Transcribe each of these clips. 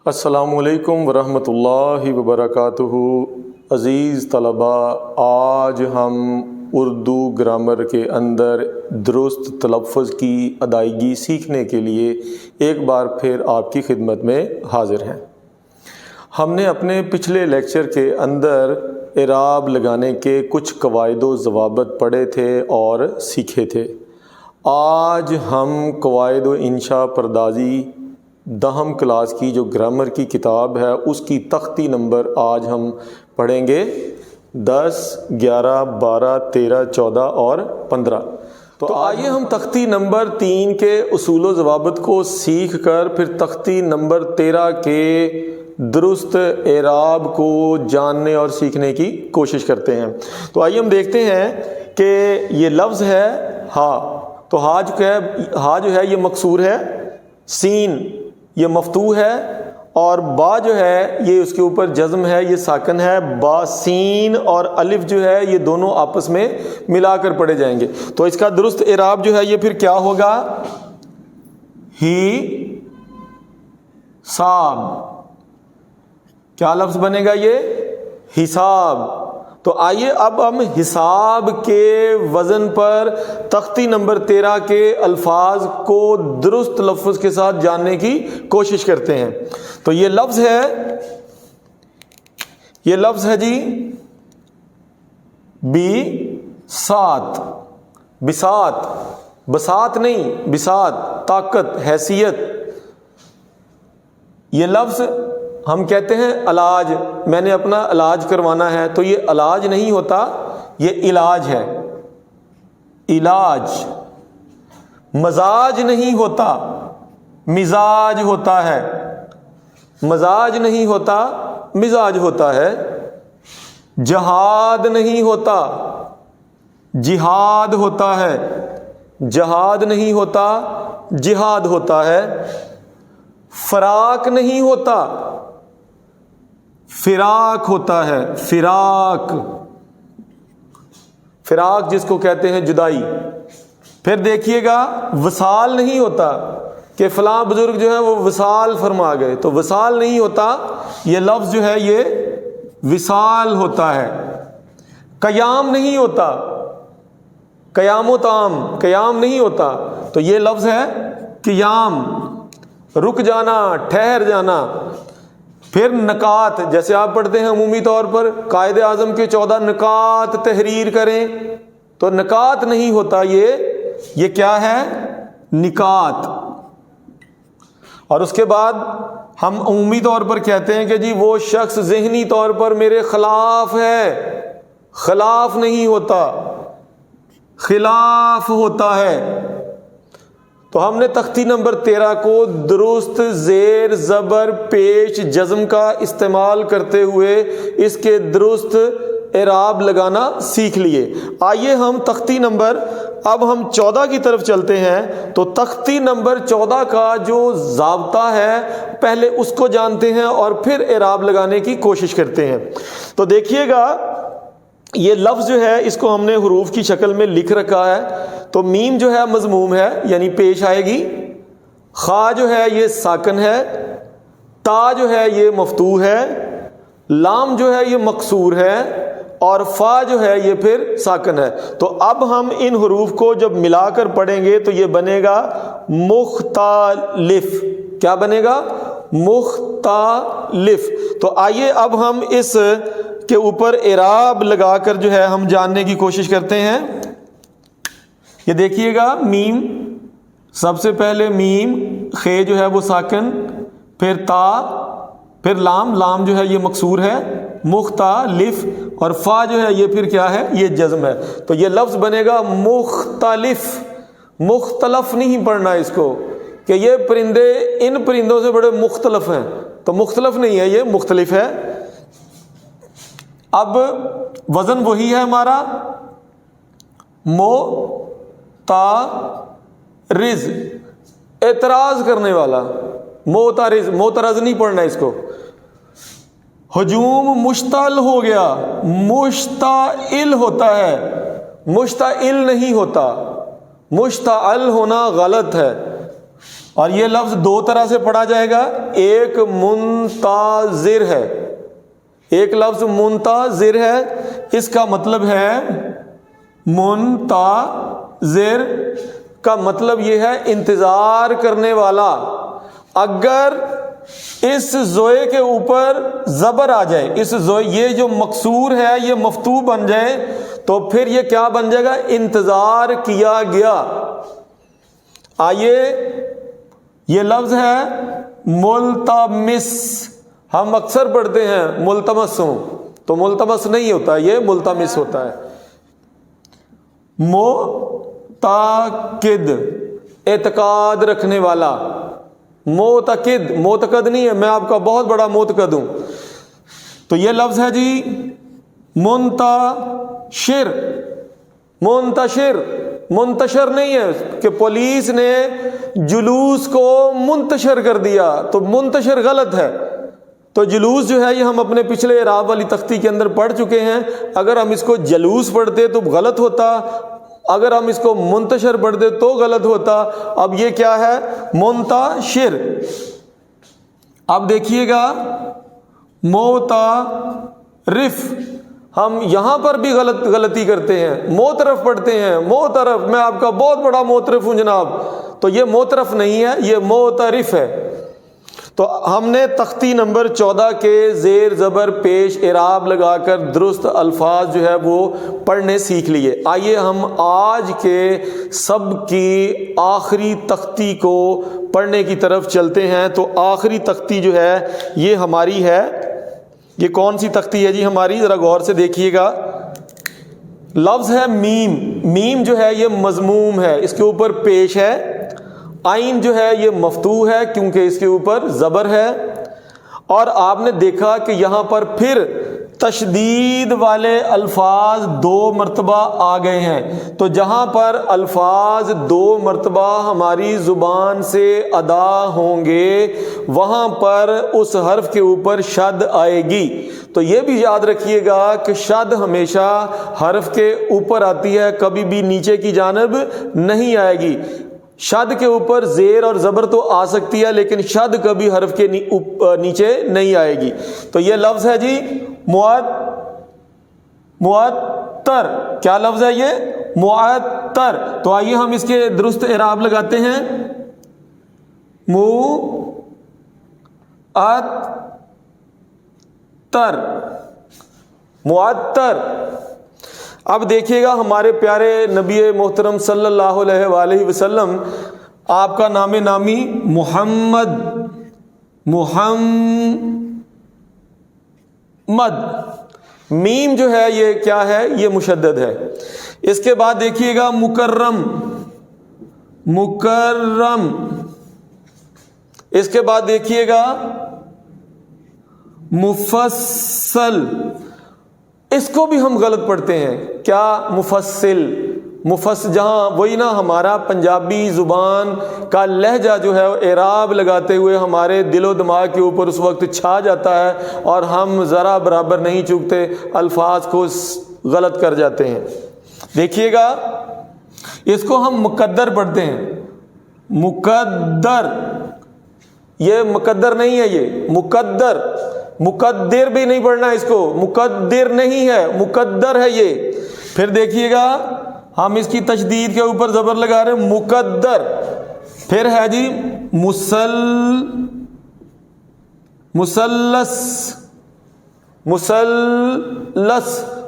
السلام علیکم ورحمۃ اللہ وبرکاتہ۔ عزیز طلباء، آج ہم اردو گرامر کے اندر درست تلفظ کی ادائیگی سیکھنے کے لیے ایک بار پھر آپ کی خدمت میں حاضر ہیں۔ ہم نے اپنے پچھلے لیکچر کے اندر اعراب لگانے کے کچھ قواعد و ضوابط پڑھے تھے اور سیکھے تھے۔ آج ہم قواعد و انشاء پردازی 10 کلاس کی جو گرامر کی کتاب ہے اس کی تختی نمبر آج ہم پڑھیں گے 10، 11، 12، 13، 14 اور 15۔ تو آئیے ہم تختی نمبر 3 کے اصول و ضوابط کو سیکھ کر پھر تختی نمبر 13 کے درست اعراب کو جاننے اور سیکھنے کی کوشش کرتے ہیں۔ تو آئیے ہم دیکھتے ہیں کہ یہ لفظ ہے ہا، تو ہا جو ہے یہ مکسور ہے، سین یہ مفتوح ہے، اور با جو ہے یہ اس کے اوپر جزم ہے، یہ ساکن ہے۔ با، سین اور الف جو ہے یہ دونوں آپس میں ملا کر پڑھے جائیں گے۔ تو اس کا درست اعراب جو ہے یہ پھر کیا ہوگا؟ ہی ساب۔ کیا لفظ بنے گا یہ؟ حساب۔ تو آئیے اب ہم حساب کے وزن پر تختی نمبر 13 کے الفاظ کو درست لفظ کے ساتھ جاننے کی کوشش کرتے ہیں۔ تو یہ لفظ ہے جی بساط۔ بساط، بساط نہیں، بساط، طاقت، حیثیت۔ یہ لفظ ہم کہتے ہیں علاج، میں نے اپنا علاج کروانا ہے، تو یہ علاج نہیں ہوتا، یہ علاج ہے، علاج۔ مزاج نہیں ہوتا، مزاج ہوتا ہے، مزاج نہیں ہوتا، مزاج ہوتا ہے۔ جہاد نہیں ہوتا، جہاد ہوتا ہے، جہاد نہیں ہوتا، جہاد ہوتا ہے۔ فراق نہیں ہوتا، فراق ہوتا ہے، فراق۔ فراق جس کو کہتے ہیں جدائی۔ پھر دیکھیے گا وصال نہیں ہوتا کہ فلاں بزرگ جو ہے وہ وصال فرما گئے، تو وصال نہیں ہوتا، یہ لفظ جو ہے یہ وصال ہوتا ہے۔ قیام نہیں ہوتا، قیام و تام، قیام نہیں ہوتا، تو یہ لفظ ہے قیام، رک جانا، ٹھہر جانا۔ پھر نکات، جیسے آپ پڑھتے ہیں عمومی طور پر قائد اعظم کے 14 نکات تحریر کریں، تو نکات نہیں ہوتا، یہ کیا ہے؟ نکات۔ اور اس کے بعد ہم عمومی طور پر کہتے ہیں کہ جی وہ شخص ذہنی طور پر میرے خلاف ہے، خلاف نہیں ہوتا، خلاف ہوتا ہے۔ تو ہم نے تختی نمبر 13 کو درست زیر زبر پیش جزم کا استعمال کرتے ہوئے اس کے درست اعراب لگانا سیکھ لیے۔ آئیے ہم تختی نمبر اب ہم 14 کی طرف چلتے ہیں۔ تو تختی نمبر 14 کا جو ضابطہ ہے پہلے اس کو جانتے ہیں اور پھر اعراب لگانے کی کوشش کرتے ہیں۔ تو دیکھیے گا یہ لفظ جو ہے اس کو ہم نے حروف کی شکل میں لکھ رکھا ہے۔ تو میم جو ہے مضموم ہے یعنی پیش آئے گی، خا جو ہے یہ ساکن ہے، تا جو ہے یہ مفتوح ہے، لام جو ہے یہ مکسور ہے، اور فا جو ہے یہ پھر ساکن ہے۔ تو اب ہم ان حروف کو جب ملا کر پڑھیں گے تو یہ بنے گا مختلف۔ کیا بنے گا؟ مختلف۔ تو آئیے اب ہم اس کے اوپر اعراب لگا کر جو ہے ہم جاننے کی کوشش کرتے ہیں۔ یہ دیکھیے گا میم، سب سے پہلے میم، خے جو ہے وہ ساکن، پھر تا، پھر لام، لام جو ہے یہ مکسور ہے، مختلف، اور فا جو ہے یہ پھر کیا ہے؟ یہ جزم ہے۔ تو یہ لفظ بنے گا مختلف۔ مختلف نہیں پڑھنا اس کو کہ یہ پرندے ان پرندوں سے بڑے مختلف ہیں، تو مختلف نہیں ہے، یہ مختلف ہے۔ اب وزن وہی ہے ہمارا، معترض، اعتراض کرنے والا، معترض، معترض نہیں پڑھنا اس کو۔ ہجوم مشتعل ہو گیا، مشتعل ہوتا ہے، مشتعل نہیں ہوتا، مشتعل ہونا غلط ہے۔ اور یہ لفظ دو طرح سے پڑھا جائے گا. ایک منتظر ہے، ایک لفظ منتظر ہے، اس کا مطلب ہے منتظر کا مطلب یہ ہے انتظار کرنے والا. اگر اس زوئے کے اوپر زبر آ جائے، اس زوئے یہ جو مکسور ہے یہ مفتوح بن جائے تو پھر یہ کیا بن جائے گا؟ انتظار کیا گیا. آئیے یہ لفظ ہے ملتمس. ہم اکثر پڑھتے ہیں ملتمس ہوں، تو ملتمس نہیں ہوتا، یہ ملتمس ہوتا ہے. معتقد اعتقاد رکھنے والا. معتقد، معتقد نہیں ہے میں آپ کا بہت بڑا معتقد ہوں. تو یہ لفظ ہے جی منتشر. منتشر، منتشر نہیں ہے کہ پولیس نے جلوس کو منتشر کر دیا تو منتشر غلط ہے. تو جلوس جو ہے یہ ہم اپنے پچھلے اعراب والی تختی کے اندر پڑھ چکے ہیں. اگر ہم اس کو جلوس پڑھتے تو غلط ہوتا، اگر ہم اس کو منتشر پڑھتے تو غلط ہوتا. اب یہ کیا ہے؟ منتشر. اب دیکھیے گا معترف. ہم یہاں پر بھی غلطی کرتے ہیں، معترف پڑھتے ہیں. معترف، میں آپ کا بہت بڑا معترف ہوں جناب، تو یہ معترف نہیں ہے، یہ معترف ہے. تو ہم نے تختی نمبر 14 کے زیر زبر پیش اعراب لگا کر درست الفاظ جو ہے وہ پڑھنے سیکھ لیے. آئیے ہم آج کے سب کی آخری تختی کو پڑھنے کی طرف چلتے ہیں. تو آخری تختی جو ہے یہ ہماری ہے، یہ کون سی تختی ہے جی ہماری؟ ذرا غور سے دیکھیے گا. لفظ ہے میم. میم جو ہے یہ مضموم ہے، اس کے اوپر پیش ہے. عین جو ہے یہ مفتوح ہے کیونکہ اس کے اوپر زبر ہے. اور آپ نے دیکھا کہ یہاں پر پھر تشدید والے الفاظ 2 مرتبہ آ گئے ہیں. تو جہاں پر الفاظ 2 مرتبہ ہماری زبان سے ادا ہوں گے وہاں پر اس حرف کے اوپر شد آئے گی. تو یہ بھی یاد رکھیے گا کہ شد ہمیشہ حرف کے اوپر آتی ہے، کبھی بھی نیچے کی جانب نہیں آئے گی. شد کے اوپر زیر اور زبر تو آ سکتی ہے لیکن شد کبھی حرف کے نیچے نہیں آئے گی. تو یہ لفظ ہے جی معطر. کیا لفظ ہے یہ؟ معطر. تو آئیے ہم اس کے درست اعراب لگاتے ہیں. معطر. اب دیکھیے گا ہمارے پیارے نبی محترم صلی اللہ علیہ وآلہ وسلم، آپ کا نام نامی محمد. میم جو ہے یہ کیا ہے؟ یہ مشدد ہے. اس کے بعد دیکھیے گا مکرم. اس کے بعد دیکھیے گا مفصل. اس کو بھی ہم غلط پڑھتے ہیں. کیا؟ مفصل. جہاں وہی نا ہمارا پنجابی زبان کا لہجہ جو ہے اعراب لگاتے ہوئے ہمارے دل و دماغ کے اوپر اس وقت چھا جاتا ہے اور ہم ذرا برابر نہیں چوکتے، الفاظ کو غلط کر جاتے ہیں. دیکھیے گا اس کو ہم مقدر پڑھتے ہیں. مقدر. یہ مقدر نہیں ہے، یہ مقدر. مقدر بھی نہیں پڑھنا اس کو، مقدر نہیں ہے، مقدر ہے یہ. پھر دیکھیے گا ہم اس کی تشدید کے اوپر زبر لگا رہے ہیں، مقدر. پھر ہے جی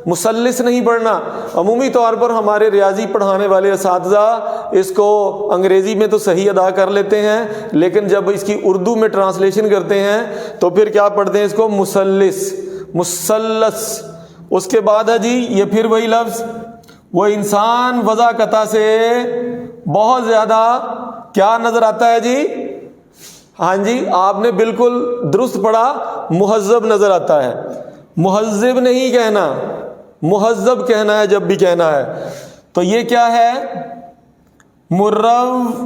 مثلث نہیں پڑھنا. عمومی طور پر ہمارے ریاضی پڑھانے والے اساتذہ اس کو انگریزی میں تو صحیح ادا کر لیتے ہیں لیکن جب اس کی اردو میں ٹرانسلیشن کرتے ہیں تو پھر کیا پڑھتے ہیں اس کو؟ مثلث. اس کے بعد ہے جی یہ پھر وہی لفظ، وہ انسان وضع قطع سے بہت زیادہ کیا نظر آتا ہے جی؟ ہاں جی آپ نے بالکل درست پڑھا، مہذب نظر آتا ہے. مہذب نہیں کہنا، مہذب کہنا ہے جب بھی کہنا ہے. تو یہ کیا ہے؟ مروج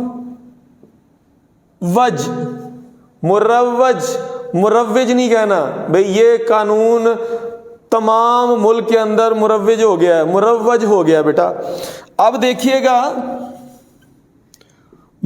نہیں کہنا بھئی. یہ قانون تمام ملک کے اندر مروج ہو گیا ہے، مروج ہو گیا بیٹا. اب دیکھیے گا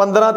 15